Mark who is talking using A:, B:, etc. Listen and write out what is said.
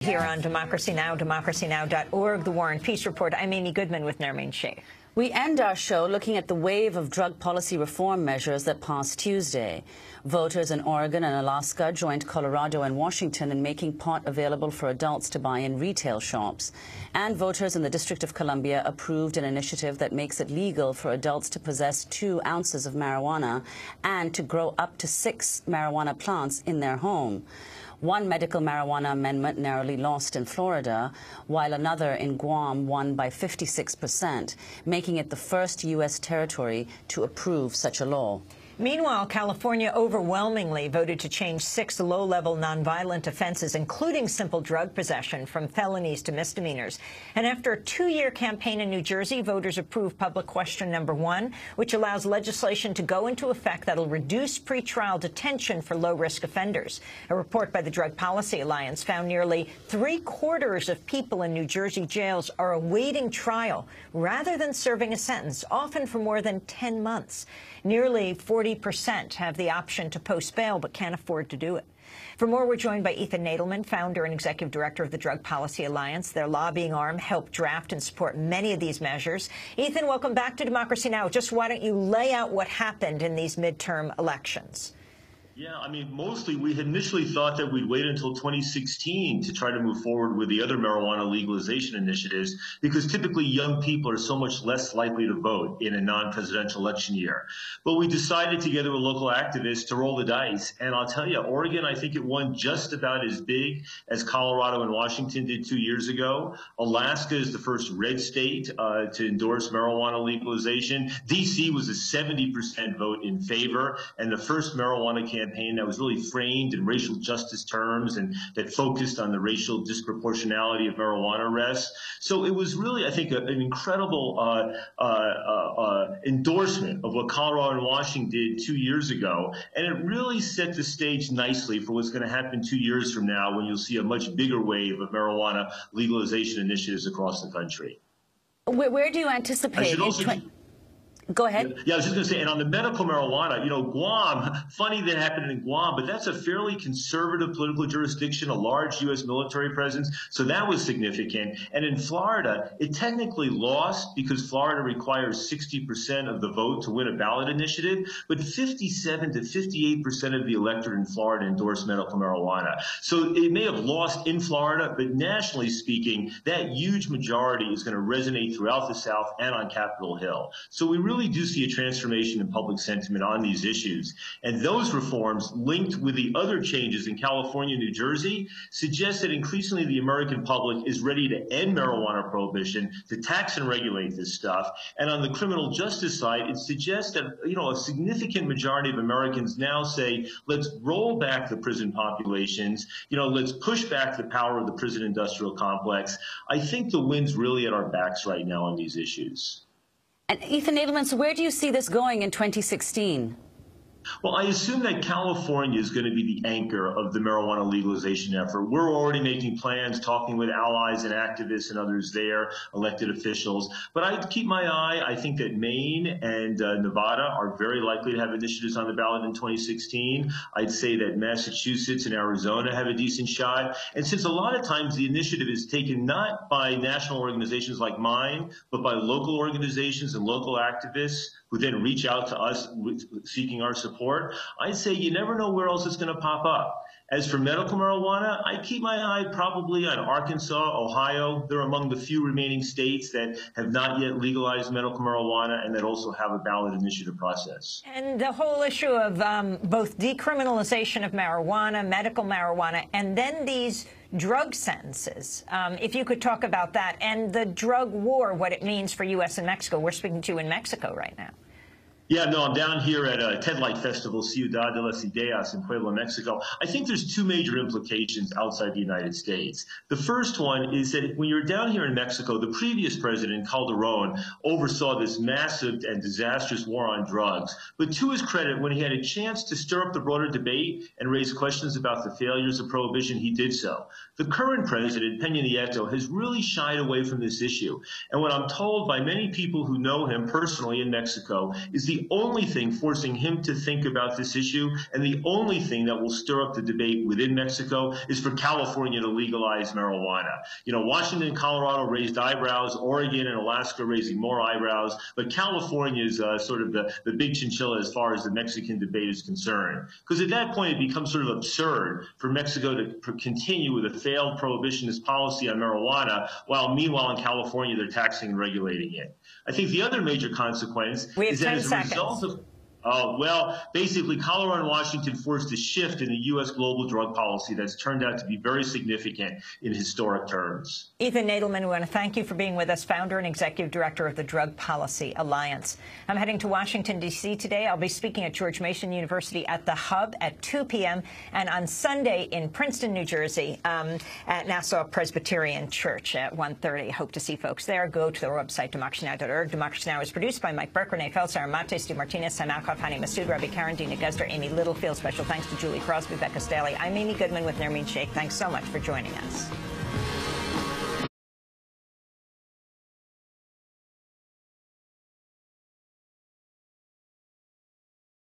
A: Here on Democracy Now!, democracynow.org, The War and Peace Report. I'm Amy Goodman with Nermeen Sheikh.
B: We end our show looking at the wave of drug policy reform measures that passed Tuesday. Voters in Oregon and Alaska joined Colorado and Washington in making pot available for adults to buy in retail shops. And voters in the District of Columbia approved an initiative that makes it legal for adults to possess 2 ounces of marijuana and to grow up to 6 marijuana plants in their home. One medical marijuana amendment narrowly lost in Florida, while another in Guam won by 56%, making it the first U.S. territory to approve such a law.
A: Meanwhile, California overwhelmingly voted to change 6 low-level nonviolent offenses, including simple drug possession, from felonies to misdemeanors. And after a 2-year campaign in New Jersey, voters approved public question number 1, which allows legislation to go into effect that will reduce pretrial detention for low-risk offenders. A report by the Drug Policy Alliance found nearly 3/4 of people in New Jersey jails are awaiting trial rather than serving a sentence, often for more than 10 months. Nearly 40% have the option to post bail but can't afford to do it. For more, we're joined by Ethan Nadelmann, founder and executive director of the Drug Policy Alliance. Their lobbying arm helped draft and support many of these measures. Ethan, welcome back to Democracy Now! Just why don't you lay out what happened in these midterm elections?
C: Yeah, I mean, mostly we had initially thought that we'd wait until 2016 to try to move forward with the other marijuana legalization initiatives, because typically young people are so much less likely to vote in a non-presidential election year. But we decided together with local activists to roll the dice. And I'll tell you, Oregon, I think it won just about as big as Colorado and Washington did 2 years ago. Alaska is the first red state to endorse marijuana legalization. D.C. was a 70% vote in favor, and the first marijuana campaign that was really framed in racial justice terms and that focused on the racial disproportionality of marijuana arrests. So it was really, I think, an incredible endorsement of what Colorado and Washington did 2 years ago. And it really set the stage nicely for what's going to happen 2 years from now, when you'll see a much bigger wave of marijuana legalization initiatives across the country.
B: Where do you anticipate? Go ahead.
C: Yeah, I was just going to say, and on the medical marijuana, you know, Guam, funny that happened in Guam, but that's a fairly conservative political jurisdiction, a large U.S. military presence, so that was significant. And in Florida, it technically lost because Florida requires 60% of the vote to win a ballot initiative, but 57 to 58% of the electorate in Florida endorsed medical marijuana. So it may have lost in Florida, but nationally speaking, that huge majority is going to resonate throughout the South and on Capitol Hill. So we really do see a transformation in public sentiment on these issues. And those reforms, linked with the other changes in California and New Jersey, suggest that increasingly the American public is ready to end marijuana prohibition, to tax and regulate this stuff. And on the criminal justice side, it suggests that, you know, a significant majority of Americans now say, let's roll back the prison populations, you know, let's push back the power of the prison industrial complex. I think the wind's really at our backs right now on these issues.
B: And Ethan Nadelmann, so where do you see this going in 2016?
C: Well, I assume that California is going to be the anchor of the marijuana legalization effort. We're already making plans, talking with allies and activists and others there, elected officials. But I'd keep my eye. I think that Maine and Nevada are very likely to have initiatives on the ballot in 2016. I'd say that Massachusetts and Arizona have a decent shot. And since a lot of times the initiative is taken not by national organizations like mine, but by local organizations and local activists who then reach out to us seeking our support, I'd say you never know where else it's going to pop up. As for medical marijuana, I keep my eye probably on Arkansas, Ohio. They're among the few remaining states that have not yet legalized medical marijuana and that also have a ballot initiative process.
A: And the whole issue of both decriminalization of marijuana, medical marijuana, and then these drug sentences. If you could talk about that and the drug war, what it means for U.S. and Mexico. We're speaking to you in Mexico right now.
C: Yeah, no, I'm down here at a TED Light Festival, Ciudad de las Ideas in Puebla, Mexico. I think there's 2 major implications outside the United States. The first one is that when you're down here in Mexico, the previous president, Calderon, oversaw this massive and disastrous war on drugs. But to his credit, when he had a chance to stir up the broader debate and raise questions about the failures of prohibition, he did so. The current president, Peña Nieto, has really shied away from this issue. And what I'm told by many people who know him personally in Mexico is the the only thing forcing him to think about this issue, and the only thing that will stir up the debate within Mexico is for California to legalize marijuana. You know, Washington and Colorado raised eyebrows, Oregon and Alaska raising more eyebrows, but California is sort of the big chinchilla as far as the Mexican debate is concerned. Because at that point, it becomes sort of absurd for Mexico to continue with a failed prohibitionist policy on marijuana, while meanwhile in California, they're taxing and regulating it. I think the other major consequence is that as a result of well, basically, Colorado and Washington forced a shift in the U.S. global drug policy that's turned out to be very significant in historic terms.
A: Ethan Nadelmann, we want to thank you for being with us, founder and executive director of the Drug Policy Alliance. I'm heading to Washington, D.C. today. I'll be speaking at George Mason University at the Hub at 2 p.m. and on Sunday in Princeton, New Jersey at Nassau Presbyterian Church at 1:30. Hope to see folks there. Go to their website, democracynow.org. Democracy Now! Is produced by Mike Burke, Renee Feld, Sarah Mate, Stu Martinez, Sam Alcoff, Hani Masood, Ravi Karen, Dina Guzder, Amy Littlefield. Special thanks to Julie Crosby, Becca Staley. I'm Amy Goodman with Nermeen Sheikh. Thanks so much for joining us.